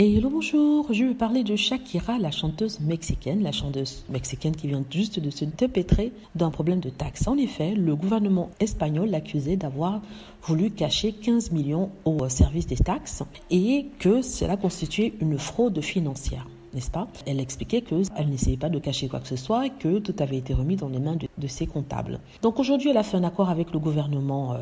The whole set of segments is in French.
Et hello, bonjour, je vais parler de Shakira, la chanteuse mexicaine qui vient juste de se dépêtrer d'un problème de taxes. En effet, le gouvernement espagnol l'accusait d'avoir voulu cacher 15 millions au service des taxes et que cela constituait une fraude financière. N'est-ce pas? Elle expliquait qu'elle n'essayait pas de cacher quoi que ce soit et que tout avait été remis dans les mains de ses comptables. Donc aujourd'hui, elle a fait un accord avec le gouvernement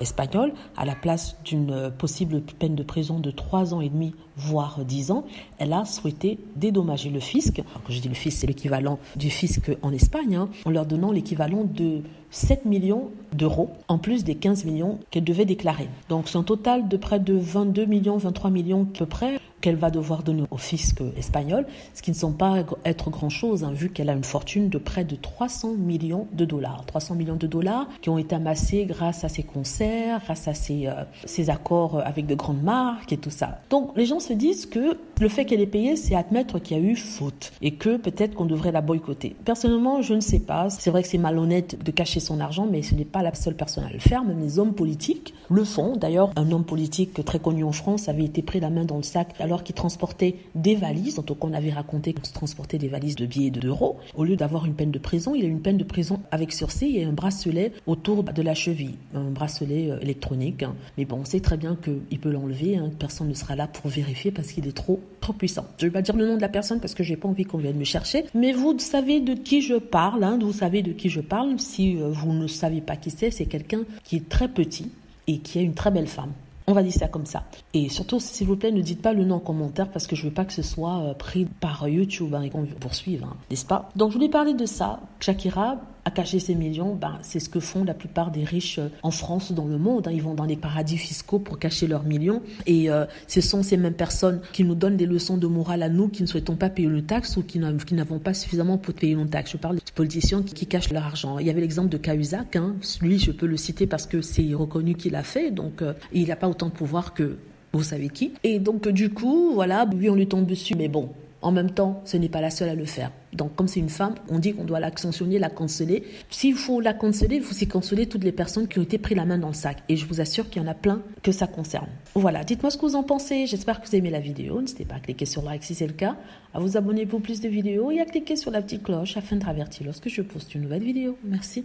espagnol. À la place d'une possible peine de prison de 3 ans et demi, voire 10 ans, elle a souhaité dédommager le fisc. Alors, quand je dis le fisc, c'est l'équivalent du fisc en Espagne, en leur donnant l'équivalent de 7 millions d'euros, en plus des 15 millions qu'elle devait déclarer. Donc c'est un total de près de 22 millions, 23 millions à peu près qu'elle va devoir donner au fisc espagnol, ce qui ne semble pas être grand-chose, vu qu'elle a une fortune de près de 300 millions de dollars. 300 millions de dollars qui ont été amassés grâce à ses concerts, grâce à ses accords avec de grandes marques et tout ça. Donc les gens se disent que le fait qu'elle ait payé, c'est admettre qu'il y a eu faute et que peut-être qu'on devrait la boycotter. Personnellement, je ne sais pas. C'est vrai que c'est malhonnête de cacher son argent, mais ce n'est pas la seule personne à le faire. Même les hommes politiques le font. D'ailleurs, un homme politique très connu en France avait été pris la main dans le sac alors qu'il transportait des valises. En tout cas, on avait raconté qu'il transportait des valises de billets d'euros. Au lieu d'avoir une peine de prison, il a eu une peine de prison avec sursis et un bracelet autour de la cheville. Un bracelet électronique. Mais bon, on sait très bien qu'il peut l'enlever. Personne ne sera là pour vérifier parce qu'il est trop puissant. Je ne vais pas dire le nom de la personne parce que j'ai pas envie qu'on vienne me chercher. Mais vous savez de qui je parle. Vous savez de qui je parle. Si vous ne savez pas qui c'est quelqu'un qui est très petit et qui est une très belle femme. On va dire ça comme ça. Et surtout, s'il vous plaît, ne dites pas le nom en commentaire parce que je veux pas que ce soit pris par YouTube et qu'on poursuive, n'est-ce pas? Donc, je voulais parler de ça. Shakira a caché ses millions. C'est ce que font la plupart des riches en France ou dans le monde. Ils vont dans les paradis fiscaux pour cacher leurs millions. Et ce sont ces mêmes personnes qui nous donnent des leçons de morale à nous qui ne souhaitons pas payer nos taxes ou qui n'avons pas suffisamment pour payer nos taxes. Je parle des politiciens qui cachent leur argent. Il y avait l'exemple de Cahuzac. Lui, je peux le citer parce que c'est reconnu qu'il l'a fait. Donc, il n'a pas autant de pouvoir que vous savez qui. Et donc, du coup, voilà, lui, on lui tombe dessus. Mais bon, en même temps, ce n'est pas la seule à le faire. Donc, comme c'est une femme, on dit qu'on doit la sanctionner, la canceller. S'il faut la canceller, il faut aussi canceller toutes les personnes qui ont été pris la main dans le sac. Et je vous assure qu'il y en a plein que ça concerne. Voilà, dites-moi ce que vous en pensez. J'espère que vous aimez la vidéo. N'hésitez pas à cliquer sur like si c'est le cas, à vous abonner pour plus de vidéos et à cliquer sur la petite cloche afin de avertir lorsque je poste une nouvelle vidéo. Merci.